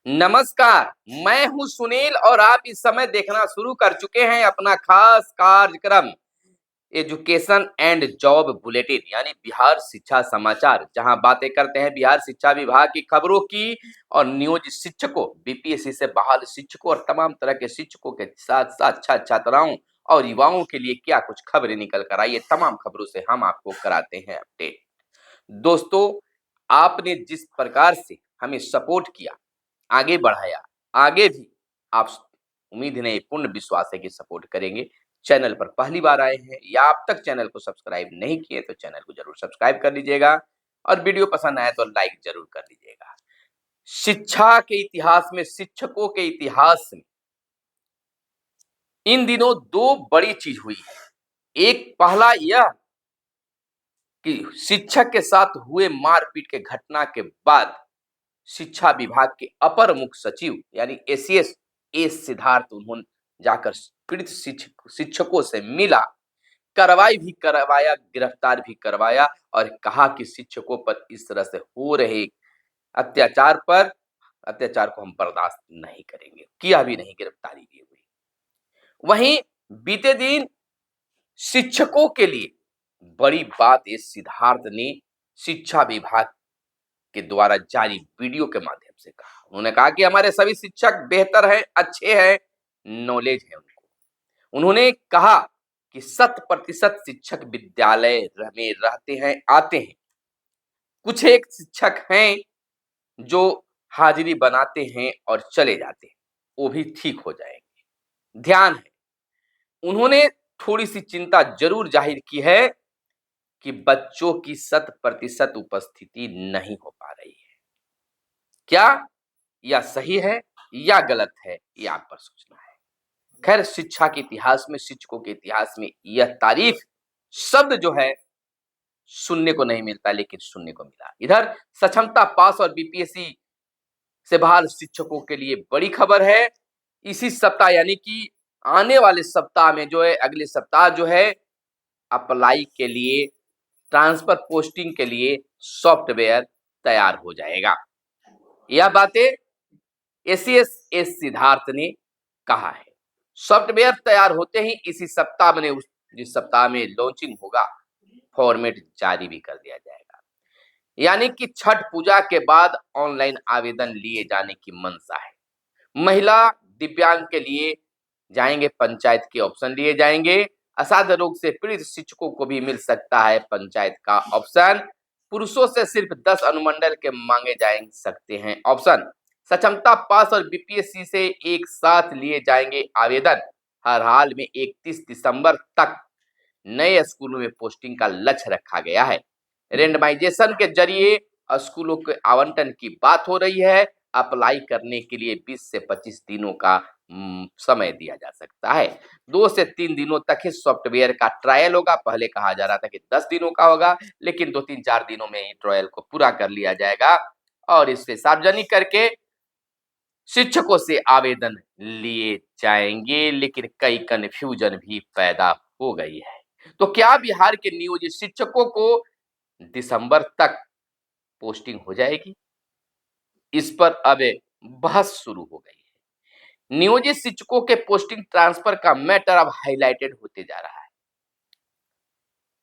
नमस्कार, मैं हूं सुनील और आप इस समय देखना शुरू कर चुके हैं अपना खास कार्यक्रम एजुकेशन एंड जॉब बुलेटिन यानी बिहार शिक्षा समाचार, जहां बातें करते हैं बिहार शिक्षा विभाग की खबरों की और नियोजित शिक्षकों, बीपीएससी से बहाल शिक्षकों और तमाम तरह के शिक्षकों के साथ साथ छात्राओं और युवाओं के लिए क्या कुछ खबरें निकल कर आई है। तमाम खबरों से हम आपको कराते हैं अपडेट। दोस्तों, आपने जिस प्रकार से हमें सपोर्ट किया, आगे बढ़ाया, आगे भी आप उम्मीद नहीं पूर्ण विश्वास है कि सपोर्ट करेंगे। चैनल पर पहली बार आए हैं या अब तक चैनल को सब्सक्राइब नहीं किए तो चैनल को जरूर सब्सक्राइब कर लीजिएगा और वीडियो पसंद आए तो लाइक जरूर कर लीजिएगा। शिक्षा के इतिहास में, शिक्षकों के इतिहास में इन दिनों दो बड़ी चीज हुई है। एक पहला यह कि शिक्षक के साथ हुए मारपीट के घटना के बाद शिक्षा विभाग के अपर मुख्य सचिव यानी एसीएस एस सिद्धार्थ उन्होंने जाकर पीड़ित शिक्षकों से मिला, कार्रवाई भी करवाया, गिरफ्तार भी करवाया और कहा कि शिक्षकों पर इस तरह से हो रहे अत्याचार पर अत्याचार को हम बर्दाश्त नहीं करेंगे। किया भी नहीं, गिरफ्तारी भी हुई। वहीं बीते दिन शिक्षकों के लिए बड़ी बात इस सिद्धार्थ ने शिक्षा विभाग के द्वारा जारी वीडियो के माध्यम से कहा। उन्होंने कहा कि हमारे सभी शिक्षक बेहतर हैं, अच्छे हैं, नॉलेज है उनको। उन्होंने कहा कि 100% शिक्षक विद्यालय में रहते हैं, आते हैं। कुछ एक शिक्षक हैं जो हाजिरी बनाते हैं और चले जाते हैं, वो भी ठीक हो जाएंगे, ध्यान है। उन्होंने थोड़ी सी चिंता जरूर जाहिर की है कि बच्चों की 100% उपस्थिति नहीं हो पा रही है। क्या या सही है या गलत है, ये आप पर सोचना है। खैर, शिक्षा के इतिहास में, शिक्षकों के इतिहास में यह तारीफ शब्द जो है सुनने को नहीं मिलता, लेकिन सुनने को मिला। इधर सक्षमता पास और बीपीएससी से बहाल शिक्षकों के लिए बड़ी खबर है। इसी सप्ताह यानी कि आने वाले सप्ताह में जो है, अगले सप्ताह जो है, अप्लाई के लिए, ट्रांसफर पोस्टिंग के लिए सॉफ्टवेयर तैयार हो जाएगा। यह बातें एसीएस एस सिद्धार्थ ने कहा है। सॉफ्टवेयर तैयार होते ही इसी सप्ताह में, जिस सप्ताह में लॉन्चिंग होगा, फॉर्मेट जारी भी कर दिया जाएगा। यानी कि छठ पूजा के बाद ऑनलाइन आवेदन लिए जाने की मंशा है। महिला, दिव्यांग के लिए जाएंगे पंचायत के ऑप्शन लिए जाएंगे। असाध्य रोग से पीड़ित शिक्षकों को भी मिल सकता है पंचायत का ऑप्शन। पुरुषों से सिर्फ 10 अनुमंडल के मांगे जा सकते हैं ऑप्शन। सक्षमता पास और बीपीएससी से एक साथ लिए जाएंगे आवेदन। हर हाल में 31 दिसंबर तक नए स्कूलों में पोस्टिंग का लक्ष्य रखा गया है। रेंडमाइजेशन के जरिए स्कूलों के आवंटन की बात हो रही है। अप्लाई करने के लिए 20 से 25 दिनों का समय दिया जा सकता है। 2 से 3 दिनों तक ही सॉफ्टवेयर का ट्रायल होगा। पहले कहा जा रहा था कि 10 दिनों का होगा, लेकिन 2-3-4 दिनों में ही ट्रायल को पूरा कर लिया जाएगा और इसे सार्वजनिक करके शिक्षकों से आवेदन लिए जाएंगे। लेकिन कई कन्फ्यूजन भी पैदा हो गई है। तो क्या बिहार के नियोजित शिक्षकों को दिसंबर तक पोस्टिंग हो जाएगी? इस पर अब बहस शुरू हो गई है। नियोजित शिक्षकों के पोस्टिंग ट्रांसफर का मैटर अब हाईलाइटेड होते जा रहा है।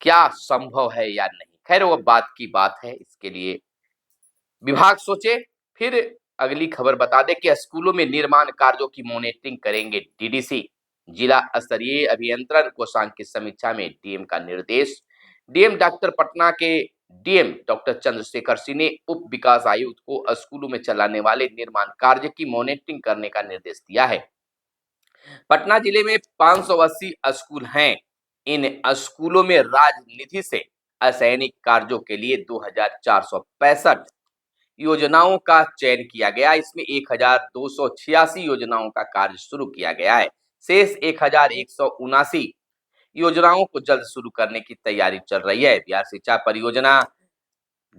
क्या संभव है या नहीं, खैर वो बात की बात है। इसके लिए विभाग सोचे। फिर अगली खबर बता दें कि स्कूलों में निर्माण कार्यों की मॉनिटरिंग करेंगे डीडीसी। जिला स्तरीय अभियंत्रण कोषांग की समीक्षा में डीएम का निर्देश। डीएम डॉक्टर पटना के डीएम डॉक्टर चंद्रशेखर सिंह ने उप विकास आयुक्त को स्कूलों में चलाने वाले निर्माण कार्य की मॉनिटरिंग करने का निर्देश दिया है। पटना जिले में 580 स्कूल हैं। इन स्कूलों में राजनिधि से असैनिक कार्यों के लिए 2465 योजनाओं का चयन किया गया। इसमें 1286 योजनाओं का कार्य शुरू किया गया है। शेष 1179 योजनाओं को जल्द शुरू करने की तैयारी चल रही है। बिहार शिक्षा परियोजना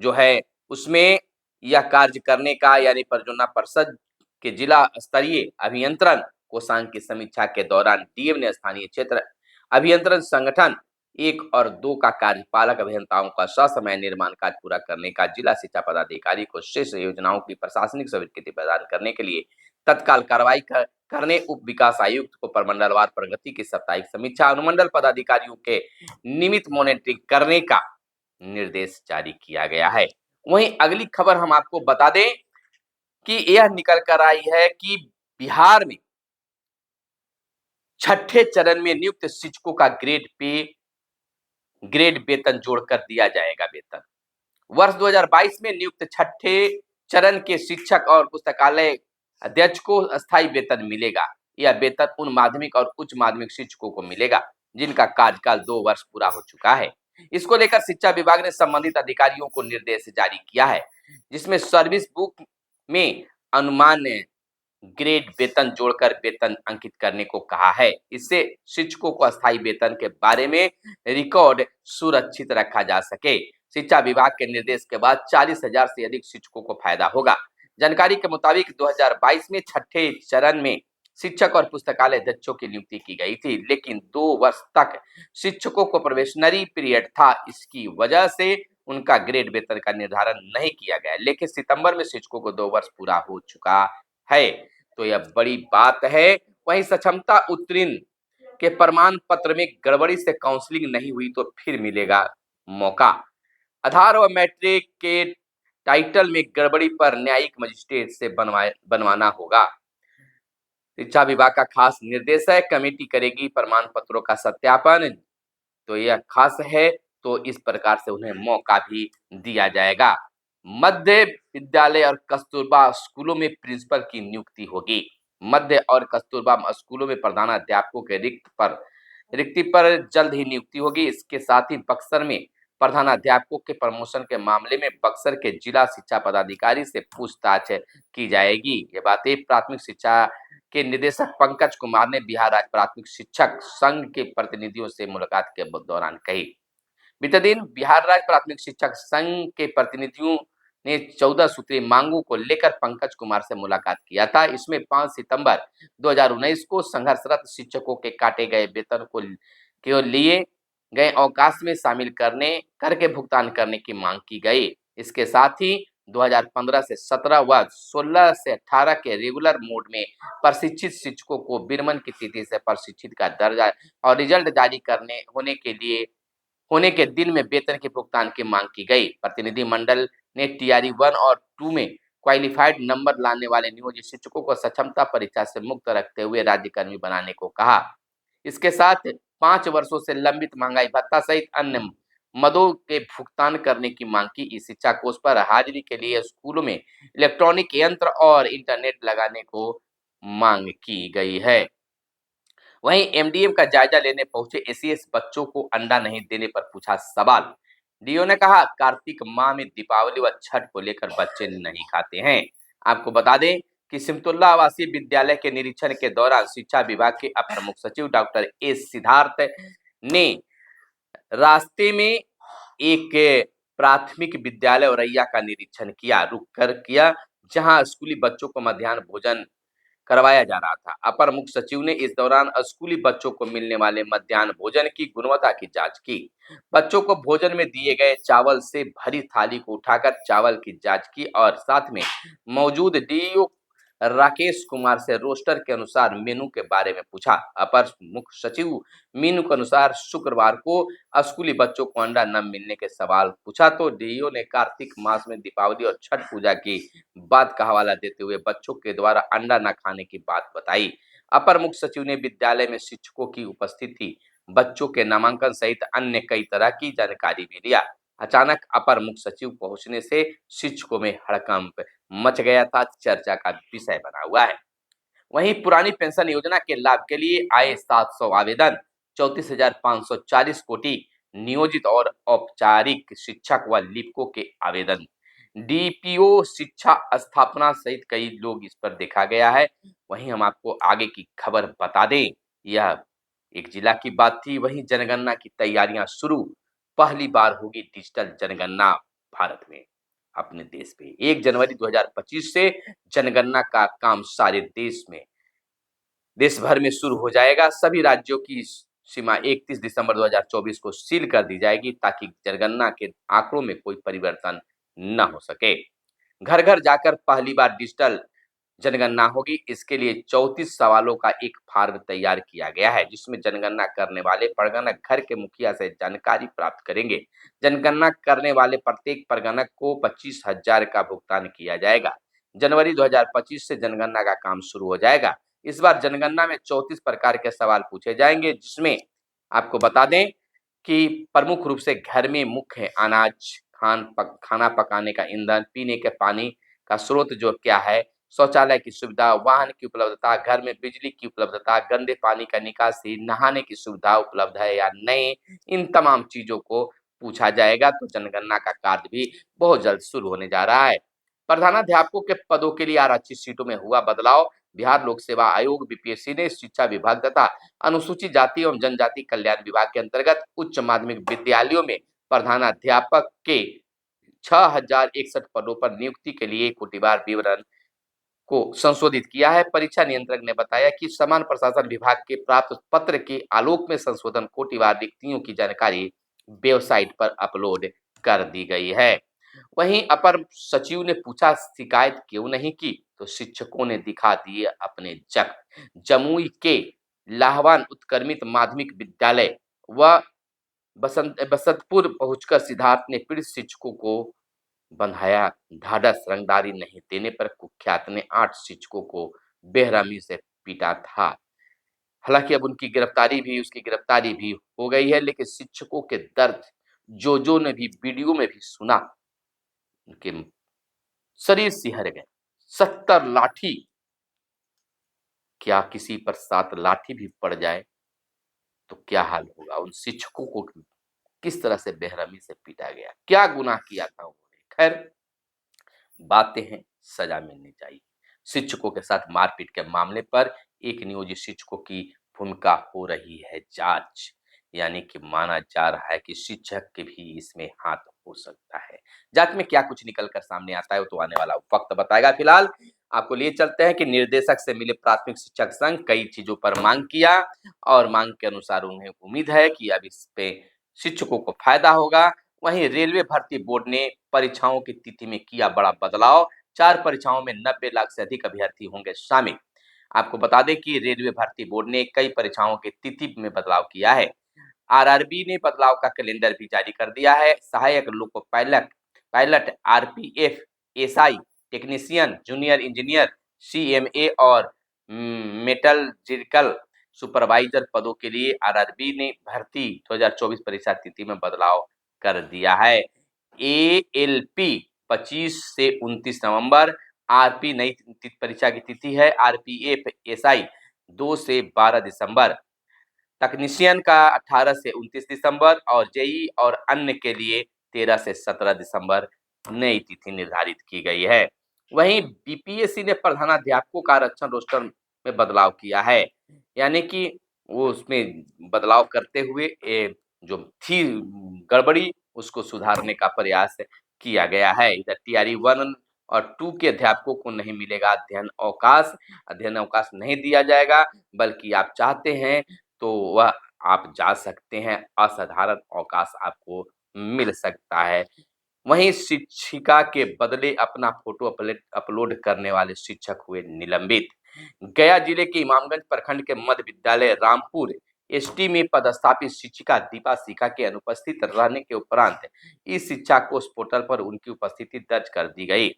जो है उसमें यह कार्य करने का, यानी परियोजना परिषद के जिला स्तरीय अभियंत्रण कोषांग की समीक्षा के दौरान डीएम ने स्थानीय क्षेत्र अभियंत्रण संगठन 1 और 2 का कार्यपालक अभियंताओं का ससमय निर्माण कार्य पूरा करने का, जिला शिक्षा पदाधिकारी को शेष योजनाओं की प्रशासनिक स्वीकृति प्रदान करने के लिए तत्काल कार्रवाई करने, उप विकास आयुक्त को प्रमंडलवार प्रगति की साप्ताहिक समीक्षा, अनुमंडल पदाधिकारियों के नियमित मॉनिटरिंग करने का निर्देश जारी किया गया है। वहीं अगली खबर हम आपको बता दें कि यह निकल कर आई है कि बिहार में छठे चरण में नियुक्त शिक्षकों का ग्रेड वेतन जोड़कर दिया जाएगा वेतन। वर्ष 2022 में नियुक्त छठे चरण के शिक्षक और पुस्तकालय अध्यक्ष को अस्थायी वेतन मिलेगा। यह वेतन उन माध्यमिक और उच्च माध्यमिक शिक्षकों को मिलेगा जिनका कार्यकाल 2 वर्ष पूरा हो चुका है। इसको लेकर शिक्षा विभाग ने संबंधित अधिकारियों को निर्देश जारी किया है, जिसमें सर्विस बुक में अनुमान ग्रेड वेतन जोड़कर वेतन अंकित करने को कहा है। इससे शिक्षकों को अस्थायी वेतन के बारे में रिकॉर्ड सुरक्षित रखा जा सके। शिक्षा विभाग के निर्देश के बाद 40,000 से अधिक शिक्षकों को फायदा होगा। जानकारी के मुताबिक 2022 में छठे चरण में शिक्षक और पुस्तकालय अध्यक्षों की नियुक्ति की गई थी, लेकिन 2 वर्ष तक शिक्षकों को प्रोबेशनरी पीरियड था। इसकी वजह से उनका ग्रेड वेतन का निर्धारण नहीं किया गया, लेकिन सितंबर में शिक्षकों को 2 वर्ष पूरा हो चुका है, तो यह बड़ी बात है। वहीं सक्षमता उत्तीर्ण के प्रमाण पत्र में गड़बड़ी से काउंसलिंग नहीं हुई तो फिर मिलेगा मौका। आधार व मैट्रिक के टाइटल में गड़बड़ी पर न्यायिक मजिस्ट्रेट से बनवाना होगा। शिक्षा विभाग का खास निर्देश है, कमेटी करेगी प्रमाण पत्रों का सत्यापन। तो यह खास है, तो इस प्रकार से उन्हें मौका भी दिया जाएगा। मध्य विद्यालय और कस्तूरबा स्कूलों में प्रिंसिपल की नियुक्ति होगी। मध्य और कस्तूरबा स्कूलों में प्रधानाध्यापकों के रिक्ति पर जल्द ही नियुक्ति होगी। इसके साथ ही बक्सर में प्रधानाध्यापकों के प्रमोशन के मामले में बक्सर के जिला शिक्षा पदाधिकारी से पूछताछ की जाएगी। ये बातें प्राथमिक शिक्षा के निदेशक पंकज कुमार ने बिहार राज्य प्राथमिक शिक्षक संघ के प्रतिनिधियों से मुलाकात के दौरान कही। बीते दिन बिहार राज्य प्राथमिक शिक्षक संघ के प्रतिनिधियों ने 14 सूत्रीय मांगों को लेकर पंकज कुमार से मुलाकात किया था। इसमें 5 सितंबर 2019 को संघर्षरत शिक्षकों के काटे गए वेतन को लिए गए अवकाश में शामिल करके भुगतान करने की मांग की गई। इसके साथ ही 2015 से 17 व 16 से 18 के रेगुलर मोड में प्रशिक्षित शिक्षकों को विरमण की तिथि से प्रशिक्षित का दर्जा और रिजल्ट जारी होने के दिन में वेतन के भुगतान की मांग की गई। प्रतिनिधि मंडल ने टीआरई 1 और 2 में क्वालिफाइड नंबर लाने वाले नियोजित शिक्षकों को सक्षमता परीक्षा से मुक्त रखते हुए राज्यकर्मी बनाने को कहा। इसके साथ 5 वर्षों से लंबित महंगाई भत्ता सहित अन्य मदों के भुगतान करने की मांग की। इस शिक्षा कोष पर हाजिरी के लिए स्कूलों में इलेक्ट्रॉनिक यंत्र और इंटरनेट लगाने को मांग की गई है। वहीं एमडीएम का जायजा लेने पहुंचे एसीएस बच्चों को अंडा नहीं देने पर पूछा सवाल। डीओ ने कहा, कार्तिक माह में दीपावली व छठ को लेकर बच्चे नहीं खाते हैं। आपको बता दें कि सिमतुल्ला आवासीय विद्यालय के निरीक्षण के दौरान शिक्षा विभाग के अपर मुख्य सचिव डॉक्टर एस सिद्धार्थ ने रास्ते में एक प्राथमिक विद्यालय औरैया का निरीक्षण किया, जहां स्कूली बच्चों को मध्याह्न भोजन करवाया जा रहा था। अपर मुख्य सचिव ने इस दौरान स्कूली बच्चों को मिलने वाले मध्याह्न भोजन की गुणवत्ता की जांच की। बच्चों को भोजन में दिए गए चावल से भरी थाली को उठाकर चावल की जांच की और साथ में मौजूद डीईओ राकेश कुमार से रोस्टर के अनुसार मेनू के बारे में पूछा। अपर मुख्य सचिव मेनू के अनुसार शुक्रवार को स्कूली बच्चों को अंडा न मिलने के सवाल पूछा तो डीईओ ने कार्तिक मास में दीपावली और छठ पूजा की बात का हवाला देते हुए बच्चों के द्वारा अंडा न खाने की बात बताई। अपर मुख्य सचिव ने विद्यालय में शिक्षकों की उपस्थिति, बच्चों के नामांकन सहित अन्य कई तरह की जानकारी भी लिया। अचानक अपर मुख्य सचिव पहुंचने से शिक्षकों में हड़कंप मच गया था, चर्चा का विषय बना हुआ है। वहीं पुरानी पेंशन योजना के लाभ के लिए आए 700 आवेदन, 34,540 कोटि नियोजित और औपचारिक शिक्षक व लिपिकों के आवेदन। डीपीओ शिक्षा स्थापना सहित कई लोग इस पर देखा गया है। वहीं हम आपको आगे की खबर बता दें, यह एक जिला की बात थी। वहीं जनगणना की तैयारियां शुरू, पहली बार होगी डिजिटल जनगणना भारत में, अपने देश में 1 जनवरी 2025 से जनगणना का काम सारे देश भर में शुरू हो जाएगा। सभी राज्यों की सीमा 31 दिसंबर 2024 को सील कर दी जाएगी ताकि जनगणना के आंकड़ों में कोई परिवर्तन न हो सके। घर घर जाकर पहली बार डिजिटल जनगणना होगी। इसके लिए 34 सवालों का एक फॉर्म तैयार किया गया है, जिसमें जनगणना करने वाले परगणक घर के मुखिया से जानकारी प्राप्त करेंगे। जनगणना करने वाले प्रत्येक परगणक को 25,000 का भुगतान किया जाएगा। जनवरी 2025 से जनगणना का काम शुरू हो जाएगा। इस बार जनगणना में 34 प्रकार के सवाल पूछे जाएंगे, जिसमें आपको बता दें कि प्रमुख रूप से घर में मुख्य अनाज, खाना पकाने का ईंधन, पीने के पानी का स्रोत जो क्या है, शौचालय की सुविधा, वाहन की उपलब्धता, घर में बिजली की उपलब्धता, गंदे पानी का निकासी, नहाने की सुविधा उपलब्ध है या नहीं, इन तमाम चीजों को पूछा जाएगा। तो जनगणना का कार्य भी बहुत जल्द शुरू होने जा रहा है। प्रधानाध्यापकों के पदों के लिए आरक्षित सीटों में हुआ बदलाव। बिहार लोक सेवा आयोग बीपीएससी ने शिक्षा विभाग तथा अनुसूचित जाति एवं जनजाति कल्याण विभाग के अंतर्गत उच्च माध्यमिक विद्यालयों में प्रधानाध्यापक के 6,061 पदों पर नियुक्ति के लिए कोटिवार विवरण को संशोधित किया है। परीक्षा नियंत्रक ने बताया कि समान प्रशासन विभाग के प्राप्त पत्र के आलोक में संशोधन कोटिवार रिक्तियों की जानकारी वेबसाइट पर अपलोड कर दी गई है। वहीं अपर सचिव ने पूछा, शिकायत क्यों नहीं की, तो शिक्षकों ने दिखा दिए अपने जमुई के लाहवान उत्क्रमित माध्यमिक विद्यालय व बसंतपुर पहुंचकर सिद्धार्थ ने पीड़ित शिक्षकों को बंधाया ढाढ़स। रंगदारी नहीं देने पर कुख्यात ने 8 शिक्षकों को बेरहमी से पीटा था। हालांकि अब उसकी गिरफ्तारी भी हो गई है, लेकिन शिक्षकों के दर्द जो ने भी वीडियो में भी सुना, उनके शरीर सिहर गए। 70 लाठी, क्या किसी पर 7 लाठी भी पड़ जाए तो क्या हाल होगा। उन शिक्षकों को किस तरह से बेरहमी से पीटा गया, क्या गुनाह किया था उन्होंने। खैर, बातें हैं, सजा मिलनी चाहिए। शिक्षकों के साथ मारपीट के मामले पर एक नियोजित शिक्षकों की भूमिका हो रही है जांच, यानी कि माना जा रहा है कि शिक्षक के भी इसमें हाथ हो सकता है। जांच में क्या कुछ निकल कर सामने आता है वो तो आने वाला वक्त बताएगा। फिलहाल आपको लिए चलते हैं कि निर्देशक से मिले प्राथमिक शिक्षक संघ कई चीजों पर मांग किया और मांग के अनुसार उन्हें उम्मीद है कि अब इस पे शिक्षकों को फायदा होगा। वहीं रेलवे भर्ती बोर्ड ने परीक्षाओं की तिथि में किया बड़ा बदलाव। 4 परीक्षाओं में 90 लाख से अधिक अभ्यर्थी होंगे शामिल। आपको बता दें कि रेलवे भर्ती बोर्ड ने कई परीक्षाओं की तिथि में बदलाव किया है। आरआरबी ने बदलाव का कैलेंडर भी जारी कर दिया है। सहायक loco pilot pilot RPF, SI, technician, junior engineer, CMA और मेटलर्जिकल सुपरवाइजर पदों के लिए आरआरबी ने भर्ती 2024 परीक्षा तिथि में बदलाव कर दिया है। एएलपी 25 से 29 नवंबर, आरपी नई परीक्षा की तिथि है। आरपीएफ एसआई 2 से 12 दिसंबर, तकनीशियन का 18 से 29 दिसंबर और जेई और अन्य के लिए 13 से 17 दिसंबर नई तिथि निर्धारित की गई है। वहीं बीपीएससी ने प्रधानाध्यापकों का आरक्षण रोस्टर में बदलाव किया है, यानी कि वो उसमें बदलाव करते हुए जो थी गड़बड़ी उसको सुधारने का प्रयास किया गया है। इधर टीआरई 1 और 2 के अध्यापकों को नहीं मिलेगा अध्ययन अवकाश नहीं दिया जाएगा, बल्कि आप चाहते हैं तो वह आप जा सकते हैं, असाधारण अवकाश आपको मिल सकता है। वहीं शिक्षिका के बदले अपना फोटो अपलोड करने वाले शिक्षक हुए निलंबित। गया जिले के इमामगंज प्रखंड के मध्य विद्यालय रामपुर एसटी में पदस्थापित शिक्षिका दीपा सिका के अनुपस्थित रहने के उपरांत इस शिक्षा कोष पोर्टल पर उनकी उपस्थिति दर्ज कर दी गई।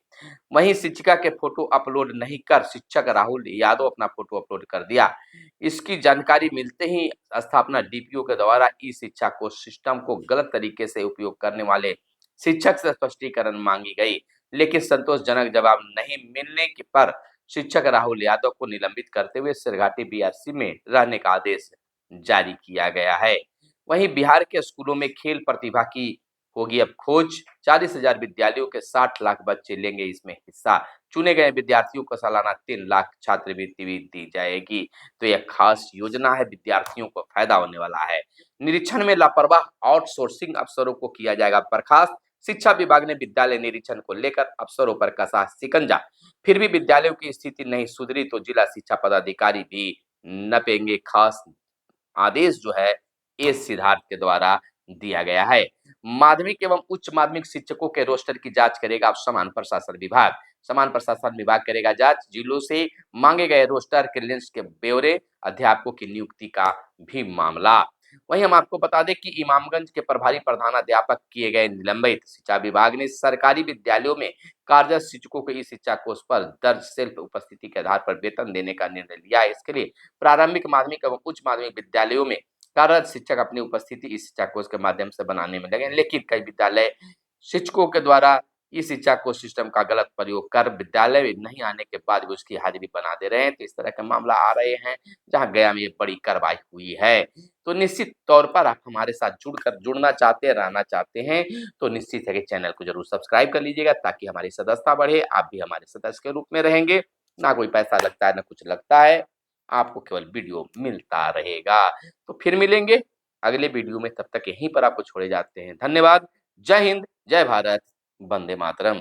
वहीं शिक्षिका के फोटो अपलोड नहीं कर शिक्षक राहुल यादव अपना फोटो अपलोड कर दिया। इसकी जानकारी मिलते ही स्थापना डीपीओ के द्वारा ई शिक्षा कोष सिस्टम को गलत तरीके से उपयोग करने वाले शिक्षक से स्पष्टीकरण मांगी गई, लेकिन संतोषजनक जवाब नहीं मिलने पर शिक्षक राहुल यादव को निलंबित करते हुए सिरघाटी बीआरसी में रहने का आदेश जारी किया गया है। वहीं बिहार के स्कूलों में खेल प्रतिभा की होगी अब खोज। 40,000 विद्यालयों के 60 लाख बच्चे लेंगे इसमें हिस्सा। चुने गए विद्यार्थियों को सालाना 3 लाख छात्रवृत्ति भी दी जाएगी। तो यह खास योजना है, विद्यार्थियों को फायदा होने वाला है। निरीक्षण में लापरवाह आउटसोर्सिंग अफसरों को किया जाएगा बर्खास्त। शिक्षा विभाग ने विद्यालय निरीक्षण को लेकर अफसरों पर कसा शिकंजा। फिर भी विद्यालयों की स्थिति नहीं सुधरी तो जिला शिक्षा पदाधिकारी भी नपेंगे खास आदेश जो है एस सिद्धार्थ के द्वारा दिया गया है। माध्यमिक एवं उच्च माध्यमिक शिक्षकों के रोस्टर की जांच करेगा समान प्रशासन विभाग। समान प्रशासन विभाग करेगा जांच। जिलों से मांगे गए रोस्टर के लिस्ट के ब्यौरे, अध्यापकों की नियुक्ति का भी मामला। वहीं हम आपको बता दें कि इमामगंज के प्रभारी प्रधानाध्यापक किए गए निलंबित। शिक्षा विभाग ने सरकारी विद्यालयों में कार्यरत शिक्षकों को ई शिक्षा कोष पर दर्ज सेल्फ उपस्थिति के आधार पर वेतन देने का निर्णय लिया है। इसके लिए प्रारंभिक माध्यमिक एवं उच्च माध्यमिक विद्यालयों में कार्यरत शिक्षक अपनी उपस्थिति इस शिक्षा कोष के माध्यम से बनाने में लगे, लेकिन कई विद्यालय शिक्षकों के द्वारा इस शिक्षा कोष सिस्टम का गलत प्रयोग कर विद्यालय में नहीं आने के बाद भी उसकी हाजिरी बना दे रहे हैं। तो इस तरह के मामला आ रहे हैं, जहां गया में ये बड़ी कार्रवाई हुई है। तो निश्चित तौर पर आप हमारे साथ जुड़ना चाहते हैं, रहना चाहते हैं, तो निश्चित है कि चैनल को जरूर सब्सक्राइब कर लीजिएगा, ताकि हमारी सदस्यता बढ़े। आप भी हमारे सदस्य के रूप में रहेंगे। ना कोई पैसा लगता है, ना कुछ लगता है, आपको केवल वीडियो मिलता रहेगा। तो फिर मिलेंगे अगले वीडियो में, तब तक यहीं पर आपको छोड़े जाते हैं। धन्यवाद। जय हिंद, जय भारत, वंदे मातरम।